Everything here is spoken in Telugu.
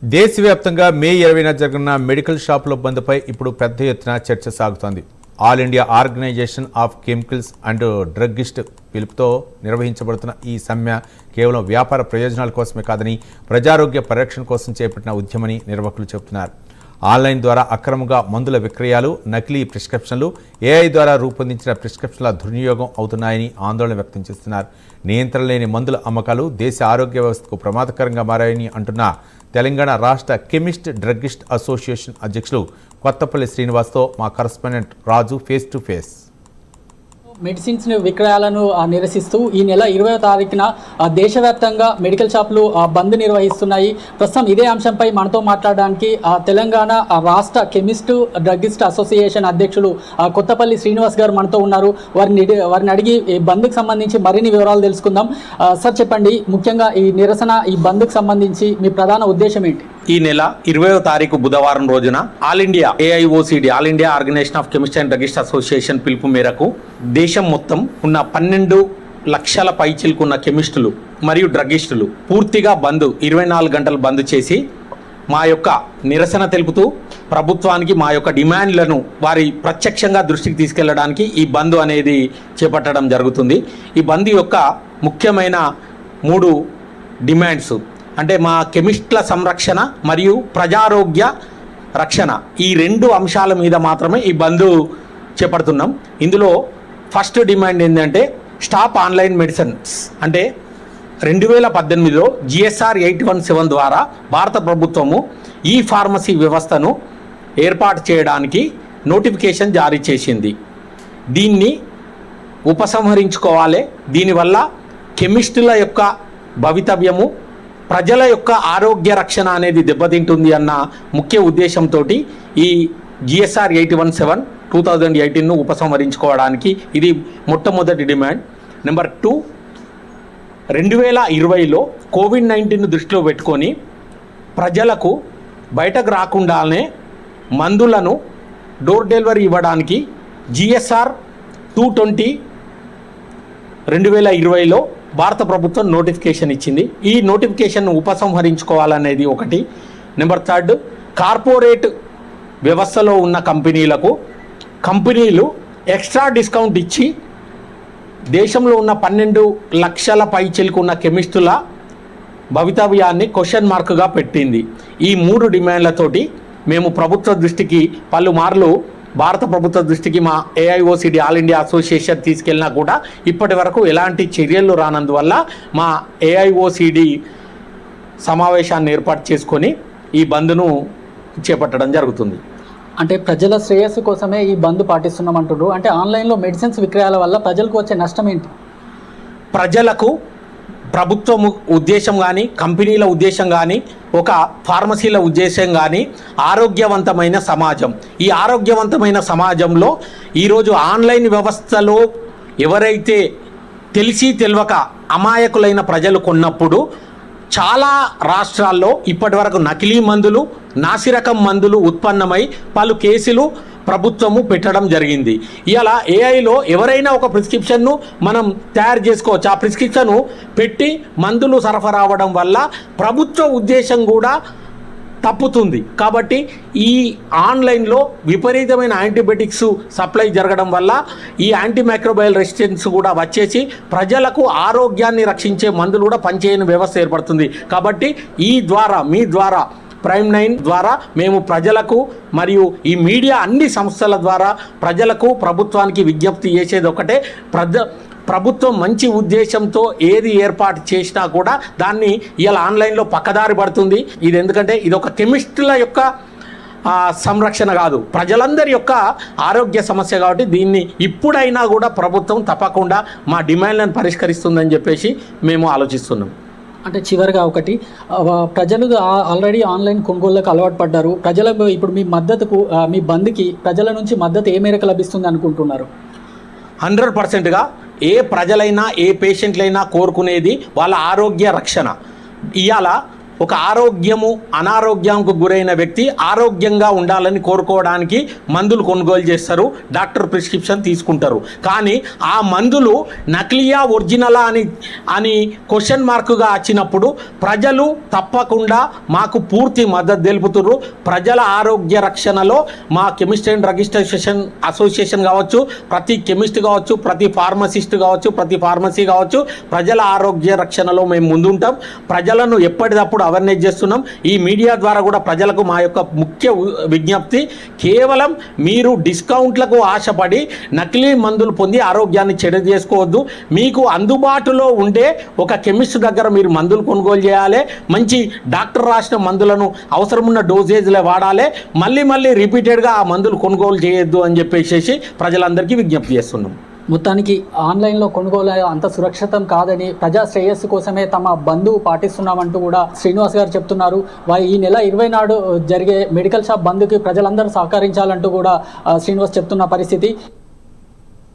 దేశవ్యాప్తంగా మే 20న జరగనున్న మెడికల్ షాపుల బంద్పై ఇప్పుడు పెద్ద ఎత్తున చర్చ సాగుతోంది. All India organisation of chemicals and druggist పిలుపుతో నిర్వహించబడుతున్న ఈ సమ్మె కేవలం వ్యాపార ప్రయోజనాల కోసమే కాదని ప్రజారోగ్య పరిరక్షణ కోసం చేపట్టిన ఉద్యమని నిర్వాహకులు చెబుతున్నారు. ఆన్లైన్ ద్వారా అక్రమంగా మందుల విక్రయాలు, నకిలీ ప్రిస్క్రిప్షన్లు, ఏఐ ద్వారా రూపొందించిన ప్రిస్క్రిప్షన్ల దుర్వినియోగం అవుతున్నాయని ఆందోళన వ్యక్తం చేస్తున్నారు. నియంత్రణ లేని మందుల అమ్మకాలు దేశ ఆరోగ్య వ్యవస్థకు ప్రమాదకరంగా మారాయని అంటున్న తెలంగాణ రాష్ట్ర కెమిస్ట్ డ్రగ్గిస్ట్ అసోసియేషన్ అధ్యక్షులు కొత్తపల్లి శ్రీనివాస్తో మా correspondent Raju face to face. Medicines విక్రయాలను నిరసిస్తూ ఈ నెల 20వ తారీఖున దేశవ్యాప్తంగా మెడికల్ షాపులు బంద్ నిర్వహిస్తున్నాయి. ప్రస్తుతం ఇదే అంశంపై మనతో మాట్లాడడానికి తెలంగాణ రాష్ట్ర కెమిస్ట్ డ్రగ్గిస్ట్ అసోసియేషన్ అధ్యక్షులు కొత్తపల్లి శ్రీనివాస్ గారు మనతో ఉన్నారు. వారిని అడిగి ఈ బంద్కు సంబంధించి మరిన్ని వివరాలు తెలుసుకుందాం. సార్ చెప్పండి, ముఖ్యంగా ఈ నిరసన, ఈ బంద్కు సంబంధించి మీ ప్రధాన ఉద్దేశం ఏంటి? ఈ నెల 20వ తారీఖు బుధవారం రోజున all India AIOCD all India organisation of chemist and druggist association పిలుపు మేరకు దేశం మొత్తం ఉన్న 12 లక్షల పైచిలుకున్న కెమిస్టులు మరియు డ్రగ్గిస్టులు పూర్తిగా బంద్ 24 గంటలు బంద్ చేసి మా యొక్క నిరసన తెలుపుతూ ప్రభుత్వానికి మా యొక్క డిమాండ్లను వారి ప్రత్యక్షంగా దృష్టికి తీసుకెళ్లడానికి ఈ బంద్ అనేది చేపట్టడం జరుగుతుంది. ఈ బంద్ యొక్క ముఖ్యమైన 3 డిమాండ్స్ అంటే మా కెమిస్ట్ల సంరక్షణ మరియు ప్రజారోగ్య రక్షణ, ఈ 2 అంశాల మీద మాత్రమే ఈ బంద్ చేపడుతున్నాం. ఇందులో ఫస్ట్ డిమాండ్ ఏంటంటే స్టాప్ ఆన్లైన్ మెడిసిన్స్. అంటే 2018లో GSR 817 ద్వారా భారత ప్రభుత్వము ఈ ఫార్మసీ వ్యవస్థను ఏర్పాటు చేయడానికి నోటిఫికేషన్ జారీ చేసింది. దీన్ని ఉపసంహరించుకోవాలి. దీనివల్ల కెమిస్టుల యొక్క భవితవ్యము, ప్రజల యొక్క ఆరోగ్య రక్షణ అనేది దెబ్బతింటుంది అన్న ముఖ్య ఉద్దేశంతో ఈ GSR 817 2018ను ఉపసంహరించుకోవడానికి ఇది మొట్టమొదటి డిమాండ్. నెంబర్ 2, 2020లో COVID-19 దృష్టిలో పెట్టుకొని ప్రజలకు బయటకు రాకుండానే మందులను డోర్ డెలివరీ ఇవ్వడానికి GSR 220 2020లో భారత ప్రభుత్వం నోటిఫికేషన్ ఇచ్చింది. ఈ నోటిఫికేషన్ను ఉపసంహరించుకోవాలనేది ఒకటి. నెంబర్ 3, కార్పొరేట్ వ్యవస్థలో ఉన్న కంపెనీలు ఎక్స్ట్రా డిస్కౌంట్ ఇచ్చి దేశంలో ఉన్న 12 లక్షల పైచిలకు ఉన్న కెమిస్టుల భవితవ్యాన్ని క్వశ్చన్ మార్క్గా పెట్టింది. ఈ 3 డిమాండ్లతోటి మేము ప్రభుత్వ దృష్టికి పలుమార్లు భారత ప్రభుత్వ దృష్టికి మా AIOCD ఆల్ ఇండియా అసోసియేషన్ తీసుకెళ్ళినా కూడా ఇప్పటి వరకు ఎలాంటి చర్యలు రానందువల్ల మా AIOCD సమావేశాన్ని ఏర్పాటు చేసుకొని ఈ బంద్ను చేపట్టడం జరుగుతుంది. అంటే ప్రజల శ్రేయస్సు కోసమే ఈ బంద్ పాటిస్తున్నామంటున్నారు. అంటే ఆన్లైన్లో మెడిసిన్స్ విక్రయాల వల్ల ప్రజలకు వచ్చే నష్టం ఏంటి? ప్రజలకు ప్రభుత్వం ఉద్దేశం కానీ, కంపెనీల ఉద్దేశం కానీ, ఒక ఫార్మసీల ఉద్దేశం కానీ ఆరోగ్యవంతమైన సమాజం. ఈ ఆరోగ్యవంతమైన సమాజంలో ఈరోజు ఆన్లైన్ వ్యవస్థలో ఎవరైతే తెలిసి తెలియక అమాయకులైన ప్రజలు కొన్నప్పుడు చాలా రాష్ట్రాల్లో ఇప్పటి వరకు నకిలీ మందులు, నాసిరకం మందులు ఉత్పన్నమై పలు కేసులు ప్రభుత్వము పెట్టడం జరిగింది. ఇలా AIలో ఎవరైనా ఒక ప్రిస్క్రిప్షన్ను మనం తయారు చేసుకోవచ్చు. ఆ ప్రిస్క్రిప్షన్ పెట్టి మందులు సరఫరా అవ్వడం వల్ల ప్రభుత్వ ఉద్దేశం కూడా తప్పుతుంది. కాబట్టి ఈ ఆన్లైన్లో విపరీతమైన యాంటీబయాటిక్స్ సప్లై జరగడం వల్ల ఈ యాంటీమైక్రోబయల్ రెసిస్టెన్స్ కూడా వచ్చేసి ప్రజలకు ఆరోగ్యాన్ని రక్షించే మందులు కూడా పనిచేయని వ్యవస్థ ఏర్పడుతుంది. కాబట్టి మీ ద్వారా ప్రైమ్ 9 ద్వారా మేము ప్రజలకు మరియు ఈ మీడియా అన్ని సంస్థల ద్వారా ప్రజలకు, ప్రభుత్వానికి విజ్ఞప్తి చేసేది ఒకటే, ప్రభుత్వం మంచి ఉద్దేశంతో ఏది ఏర్పాటు చేసినా కూడా దాన్ని ఇలా ఆన్లైన్లో పక్కదారి పడుతుంది. ఇది ఎందుకంటే ఇది ఒక కెమిస్టుల యొక్క సంరక్షణ కాదు, ప్రజలందరి యొక్క ఆరోగ్య సమస్య. కాబట్టి దీన్ని ఇప్పుడైనా కూడా ప్రభుత్వం తప్పకుండా మా డిమాండ్లను పరిష్కరిస్తుందని చెప్పేసి మేము ఆలోచిస్తున్నాం. అంటే చివరిగా ఒకటి, ప్రజలు ఆల్రెడీ ఆన్లైన్ కొనుగోళ్లకు అలవాటు పడ్డారు. ప్రజలకు ఇప్పుడు మీ మద్దతుకు, మీ బంద్కి ప్రజల నుంచి మద్దతు ఏ మేరకు లభిస్తుంది అనుకుంటున్నారు? 100%గా ఏ ప్రజలైనా, ఏ పేషెంట్లైనా కోరుకునేది వాళ్ళ ఆరోగ్య రక్షణ. ఇవాళ ఒక ఆరోగ్యము అనారోగ్యంకు గురైన వ్యక్తి ఆరోగ్యంగా ఉండాలని కోరుకోవడానికి మందులు కొనుగోలు చేస్తారు, డాక్టర్ ప్రిస్క్రిప్షన్ తీసుకుంటారు. కానీ ఆ మందులు నకిలీయా ఒరిజినలా అని క్వశ్చన్ మార్కుగా వచ్చినప్పుడు ప్రజలు తప్పకుండా మాకు పూర్తి మద్దతు తెలుపుతున్నారు. ప్రజల ఆరోగ్య రక్షణలో మా కెమిస్ట్ అండ్ డ్రగ్ అసోసియేషన్ కావచ్చు, ప్రతి కెమిస్ట్ కావచ్చు, ప్రతి ఫార్మసిస్ట్ కావచ్చు, ప్రతి ఫార్మసీ కావచ్చు, ప్రజల ఆరోగ్య రక్షణలో మేము ముందుంటాం. ప్రజలను ఎప్పటికప్పుడు అవేర్నెస్ చేస్తున్నాం. ఈ మీడియా ద్వారా కూడా ప్రజలకు మా యొక్క ముఖ్య విజ్ఞప్తి, కేవలం మీరు డిస్కౌంట్లకు ఆశపడి నకిలీ మందులు పొంది ఆరోగ్యాన్ని చెడు చేసుకోవద్దు. మీకు అందుబాటులో ఉండే ఒక కెమిస్ట్ దగ్గర మీరు మందులు కొనుగోలు చేయాలి. మంచి డాక్టర్ రాసిన మందులను అవసరమున్న డోసేజ్లే వాడాలి. మళ్ళీ రిపీటెడ్గా ఆ మందులు కొనుగోలు చేయొద్దు అని చెప్పేసి ప్రజలందరికీ విజ్ఞప్తి చేస్తున్నాం. మొత్తానికి ఆన్లైన్లో కొనుగోలు అంత సురక్షితం కాదని, ప్రజా శ్రేయస్సు కోసమే తమ బంధు పాటిస్తున్నామంటూ కూడా శ్రీనివాస్ గారు చెప్తున్నారు. ఈ నెల 20 నాడు జరిగే మెడికల్ షాప్ బంద్కి ప్రజలందరూ సహకరించాలంటూ కూడా శ్రీనివాస్ చెప్తున్న పరిస్థితి.